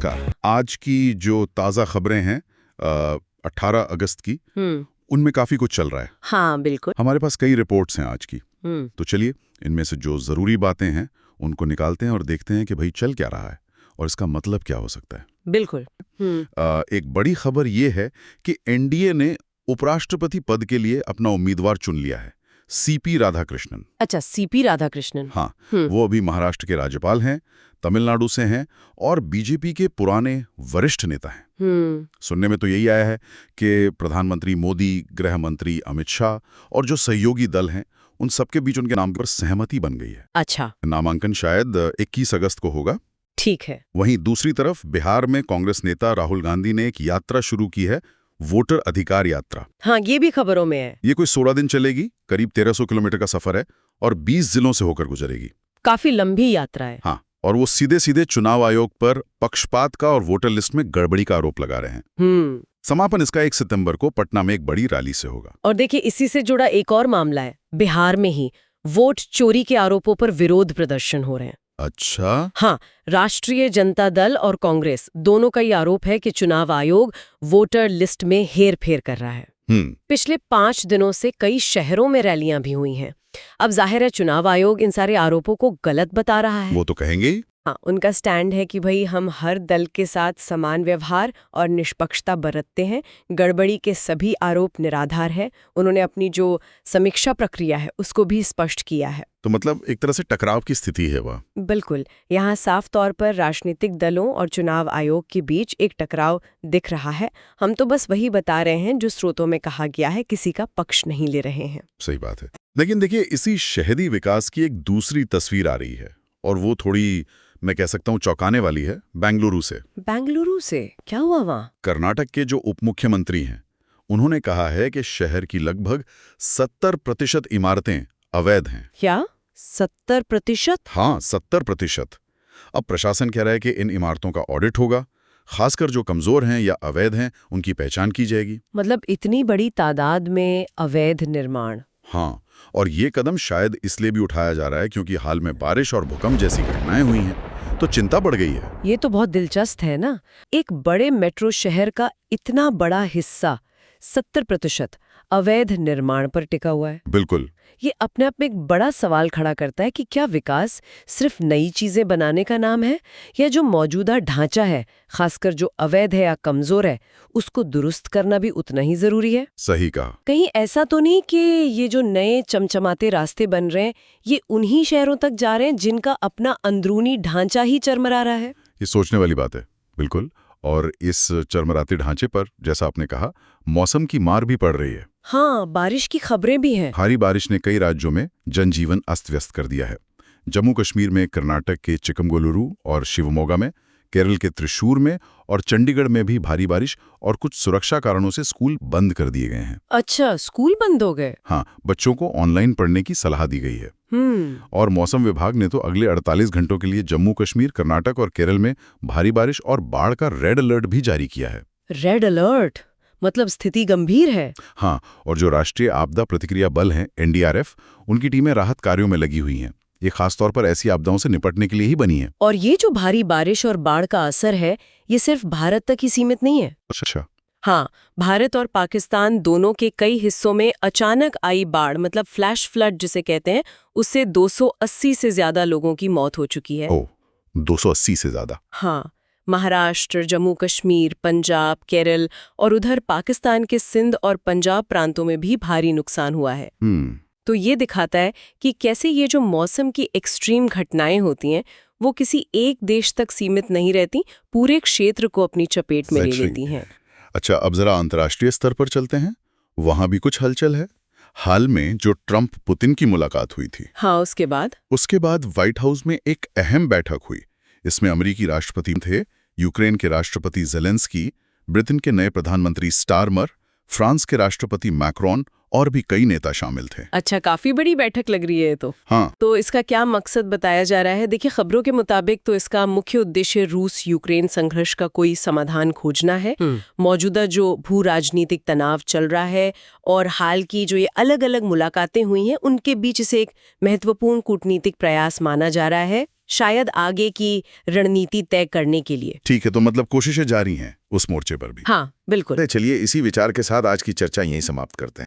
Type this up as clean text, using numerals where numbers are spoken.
नमस्कार। आज की जो ताज़ा खबरें हैं 18 अगस्त की, उनमें काफ़ी कुछ चल रहा है। हाँ बिल्कुल। हमारे पास कई रिपोर्ट्स हैं आज की। तो चलिए इनमें से जो ज़रूरी बातें हैं उनको निकालते हैं और देखते हैं कि भाई चल क्या रहा है और इसका मतलब क्या हो सकता है। बिल्कुल। एक बड़ी खबर ये है कि एनडीए ने उपराष्ट्रपति पद के लिए अपना उम्मीदवार चुन लिया है, सीपी राधाकृष्णन। अच्छा, सीपी राधाकृष्णन। हाँ, वो अभी महाराष्ट्र के राज्यपाल हैं, तमिलनाडु से हैं और बीजेपी के पुराने वरिष्ठ नेता हैं। सुनने में तो यही आया है कि प्रधानमंत्री मोदी, गृह मंत्री अमित शाह और जो सहयोगी दल हैं उन सबके बीच उनके नाम पर सहमति बन गई है। अच्छा, नामांकन शायद 21 अगस्त को होगा। ठीक है। वहीं दूसरी तरफ बिहार में कांग्रेस नेता राहुल गांधी ने एक यात्रा शुरू की है, वोटर अधिकार यात्रा। हाँ, ये भी खबरों में है। ये कोई 16 दिन चलेगी, करीब 1300 किलोमीटर का सफर है और 20 जिलों से होकर गुजरेगी। काफी लंबी यात्रा है। हाँ, और वो सीधे सीधे चुनाव आयोग पर पक्षपात का और वोटर लिस्ट में गड़बड़ी का आरोप लगा रहे हैं। समापन इसका 1 सितंबर को पटना में एक बड़ी रैली से होगा। और देखिए, इसी से जुड़ा एक और मामला है। बिहार में ही वोट चोरी के आरोपों पर विरोध प्रदर्शन हो रहे हैं। अच्छा, हाँ, राष्ट्रीय जनता दल और कांग्रेस दोनों का ये आरोप है कि चुनाव आयोग वोटर लिस्ट में हेरफेर कर रहा है। पिछले 5 दिनों से कई शहरों में रैलियां भी हुई हैं। अब जाहिर है चुनाव आयोग इन सारे आरोपों को गलत बता रहा है। वो तो कहेंगे ही। हाँ, उनका स्टैंड है कि भाई हम हर दल के साथ समान व्यवहार और निष्पक्षता बरतते हैं, गड़बड़ी के सभी आरोप निराधार है। उन्होंने अपनी जो समीक्षा प्रक्रिया है उसको भी स्पष्ट किया है। तो मतलब एक तरह से टकराव की स्थिति है वह। बिल्कुल, यहाँ साफ तौर पर राजनीतिक दलों और चुनाव आयोग के बीच एक टकराव दिख रहा है। हम तो बस वही बता रहे हैं जो स्रोतों में कहा गया है, किसी का पक्ष नहीं ले रहे हैं। सही बात है। लेकिन देखिए, इसी शहरी विकास की एक दूसरी तस्वीर आ रही है और वो थोड़ी, मैं कह सकता हूँ, चौंकाने वाली है। बेंगलुरु से। बेंगलुरु से क्या हुआ वहाँ? कर्नाटक के जो उप मुख्यमंत्री हैं उन्होंने कहा है कि शहर की लगभग 70% इमारतें अवैध हैं। क्या 70%? हाँ, 70%। अब प्रशासन कह रहा है कि इन इमारतों का ऑडिट होगा, खासकर जो कमजोर हैं या अवैध हैं उनकी पहचान की जाएगी। मतलब इतनी बड़ी तादाद में अवैध निर्माण? हाँ, और ये कदम शायद इसलिए भी उठाया जा रहा है क्योंकि हाल में बारिश और भूकंप जैसी घटनाएं हुई हैं, तो चिंता बढ़ गई है। ये तो बहुत दिलचस्प है ना, एक बड़े मेट्रो शहर का इतना बड़ा हिस्सा 70% अवैध निर्माण पर टिका हुआ है। बिल्कुल। ये अपने आप में एक बड़ा सवाल खड़ा करता है कि क्या विकास सिर्फ नई चीजें बनाने का नाम है, या जो मौजूदा ढांचा है, खासकर जो अवैध है या कमजोर है, उसको दुरुस्त करना भी उतना ही जरूरी है? सही कहा। कहीं ऐसा तो नहीं कि ये जो नए चमचमाते रास्ते बन रहे हैं ये उन्हीं शहरों तक जा रहे हैं जिनका अपना अंदरूनी ढांचा ही चरमरा रहा है? ये सोचने वाली बात है। बिल्कुल। और इस चरमराते ढांचे पर, जैसा आपने कहा, मौसम की मार भी पड़ रही है। हाँ, बारिश की खबरें भी हैं। भारी बारिश ने कई राज्यों में जनजीवन अस्त व्यस्त कर दिया है। जम्मू कश्मीर में, कर्नाटक के चिकमगलुरु और शिवमोगा में, केरल के त्रिशूर में और चंडीगढ़ में भी भारी बारिश और कुछ सुरक्षा कारणों से स्कूल बंद कर दिए गए हैं। अच्छा, स्कूल बंद हो गए? हाँ, बच्चों को ऑनलाइन पढ़ने की सलाह दी गई है। और मौसम विभाग ने तो अगले 48 घंटों के लिए जम्मू कश्मीर, कर्नाटक और केरल में भारी बारिश और बाढ़ का रेड अलर्ट भी जारी किया है। रेड अलर्ट मतलब स्थिति गंभीर है। हाँ, और जो राष्ट्रीय आपदा प्रतिक्रिया बल हैं, एनडीआरएफ, उनकी टीमें राहत कार्यों में लगी हुई हैं। ये खासतौर पर ऐसी आपदाओं से निपटने के लिए ही बनी है। और ये जो भारी बारिश और बाढ़ का असर है, ये सिर्फ भारत तक ही सीमित नहीं है। अच्छा। हाँ, भारत और पाकिस्तान दोनों के कई हिस्सों में अचानक आई बाढ़, मतलब फ्लैश फ्लड जिसे कहते हैं, उससे 280 से ज्यादा लोगों की मौत हो चुकी है। ओह, 280 से ज्यादा? हाँ, महाराष्ट्र, जम्मू कश्मीर, पंजाब, केरल और उधर पाकिस्तान के सिंध और पंजाब प्रांतों में भी भारी नुकसान हुआ है। तो ये दिखाता है कि कैसे ये जो मौसम की एक्सट्रीम घटनाएं होती हैं वो किसी एक देश तक सीमित नहीं रहती, पूरे क्षेत्र को अपनी चपेट में ले लेती हैं। अच्छा, अब जरा अंतर्राष्ट्रीय स्तर पर चलते हैं। वहां भी कुछ हलचल है। हाल में जो ट्रंप पुतिन की मुलाकात हुई थी, हाँ, उसके बाद व्हाइट हाउस में एक अहम बैठक हुई। इसमें अमेरिकी राष्ट्रपति थे, यूक्रेन के राष्ट्रपति ज़ेलेंस्की, ब्रिटेन के नए प्रधानमंत्री स्टारमर, फ्रांस के राष्ट्रपति मैक्रोन और भी कई नेता शामिल थे। अच्छा, काफी बड़ी बैठक लग रही है तो। हाँ। तो इसका क्या मकसद बताया जा रहा है? देखिए, खबरों के मुताबिक तो इसका मुख्य उद्देश्य रूस यूक्रेन संघर्ष का कोई समाधान खोजना है। मौजूदा जो भू राजनीतिक तनाव चल रहा है और हाल की जो ये अलग अलग मुलाकातें हुई हैं, उनके बीच इसे एक महत्वपूर्ण कूटनीतिक प्रयास माना जा रहा है। शायद आगे की रणनीति तय करने के लिए। ठीक है, तो मतलब कोशिशें जारी हैं उस मोर्चे पर भी। हाँ, बिल्कुल। चलिए इसी विचार के साथ आज की चर्चा यहीं समाप्त करते हैं।